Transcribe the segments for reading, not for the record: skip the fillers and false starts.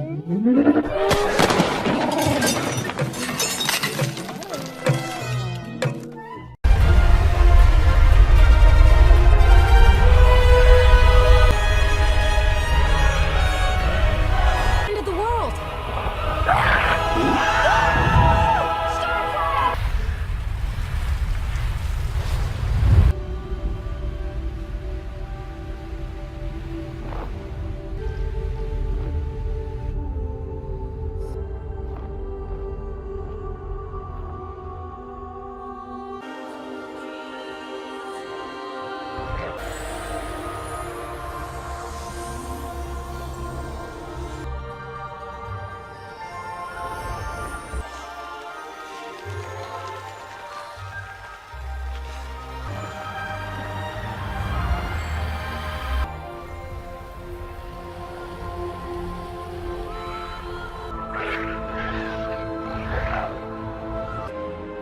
End of the world!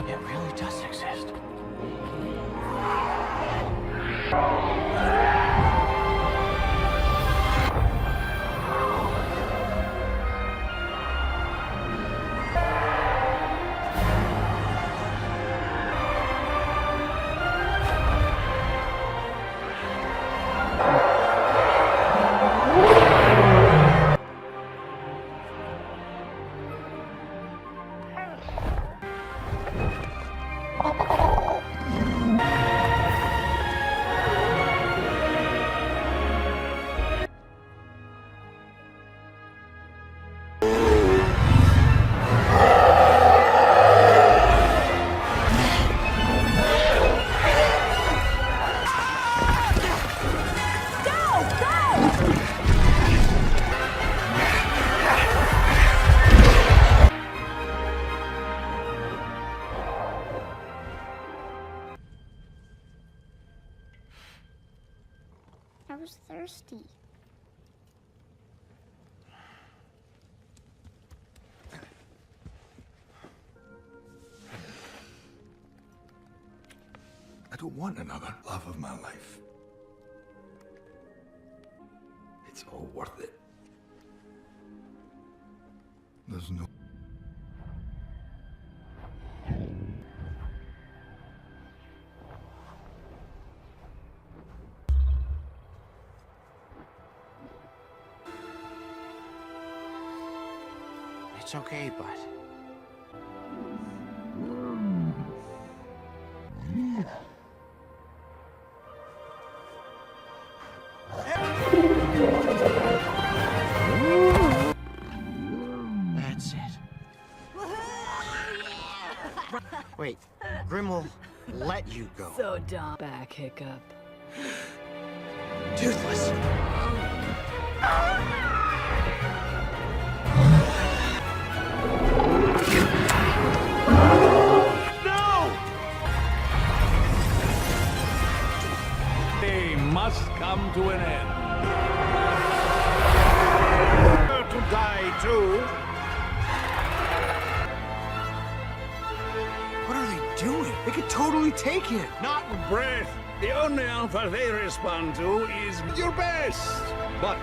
It really does exist. I was thirsty. I don't want another love of my life. It's all worth it. There's no... It's okay, bud. That's it. Wait, Grim will let you go. So dumb. Back hiccup. Toothless. They must come to an end. To die too. What are they doing? They could totally take him. Not breath. The only answer they respond to is your best. But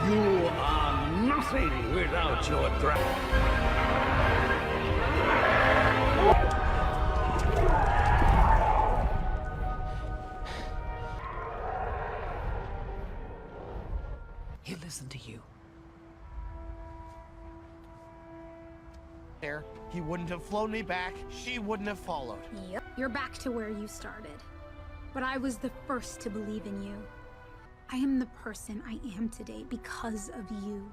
you are nothing without your dragon. He listened to you. There, he wouldn't have flown me back. She wouldn't have followed. Yep. You're back to where you started. But I was the first to believe in you. I am the person I am today because of you.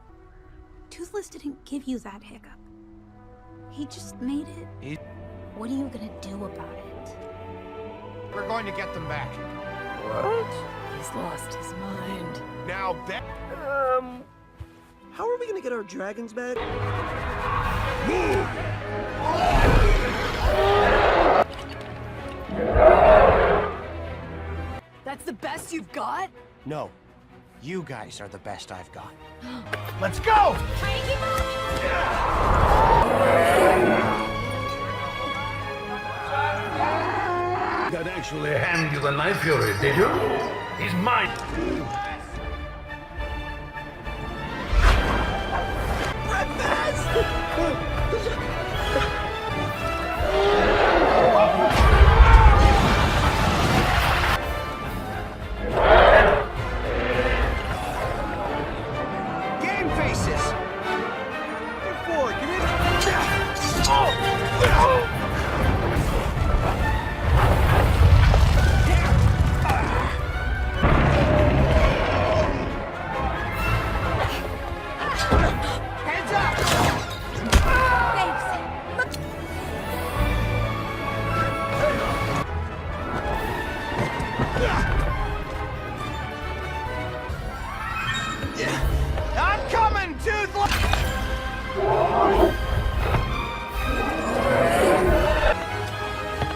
Toothless didn't give you that hiccup. He just made it. What are you gonna do about it? We're going to get them back. He's lost his mind. Now, bet. How are we gonna get our dragons back? That's the best you've got? No, you guys are the best I've got. Let's go! Didn't actually hand you the Night Fury, did you? He's mine.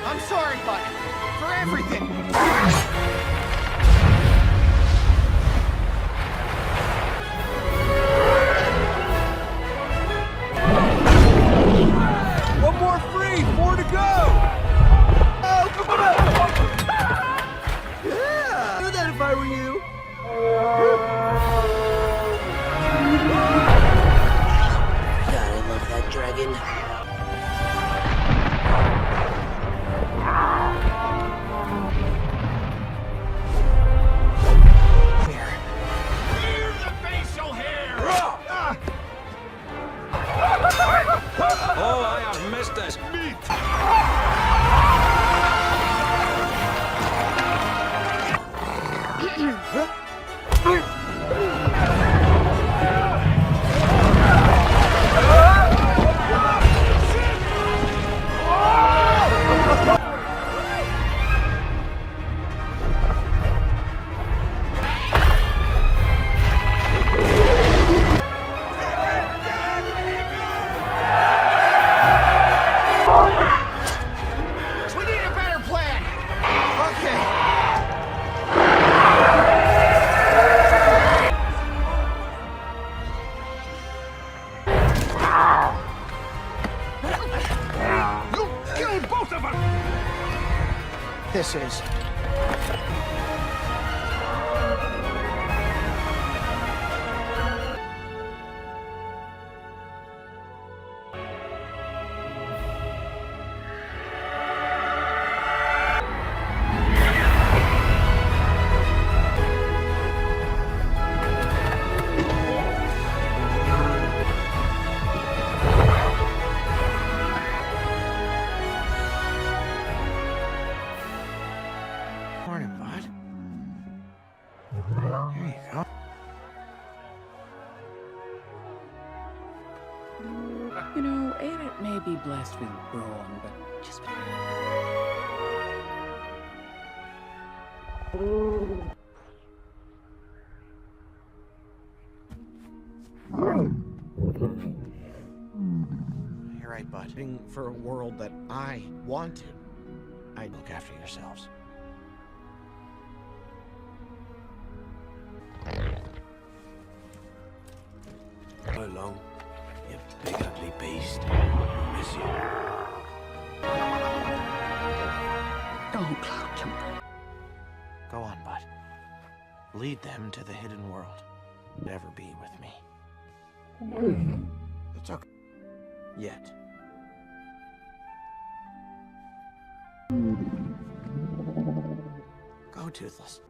I'm sorry, bud. For everything. One more free, 4 to go! Oh, come on! Yeah! I'd do that if I were you. God, I love that dragon. Clear the facial hair! Oh, I have missed this meat! We need a better plan. Okay. You killed both of us! This is. Morning, bud. Here you go. You know, Aerith may be blessed with brawn, but just... You're right, bud. For a world that I wanted, I'd look after yourselves. So long, you big ugly beast. Miss you. Don't cloud jump. Go on, bud. Lead them to the hidden world. Never be with me. It's okay. Yet. Go, Toothless.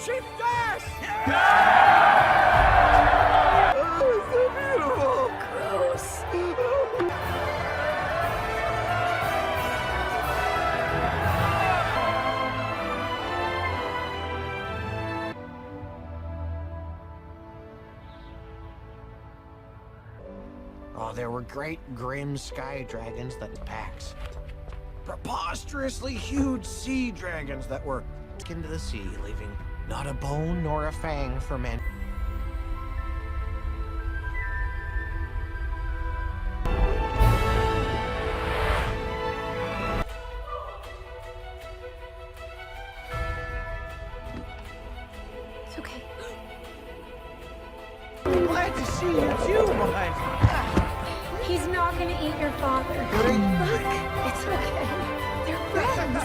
Chief Dash! Gross. Oh, there were great grim sky dragons that packs. Preposterously huge sea dragons that were into the sea, leaving not a bone nor a fang for men. It's okay. Glad to see you too, mine. He's not gonna eat your father. Look, it's okay. They're friends.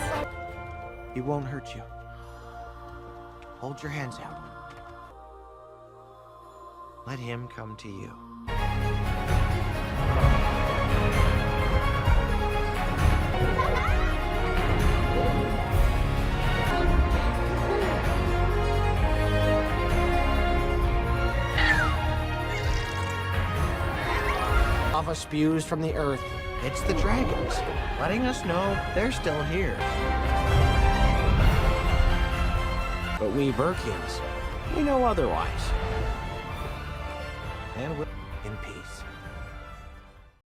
He won't hurt you. Hold your hands out. Let him come to you. Lava spews from the earth. It's the dragons, letting us know they're still here. But we Burkians, we know otherwise. And we're in peace.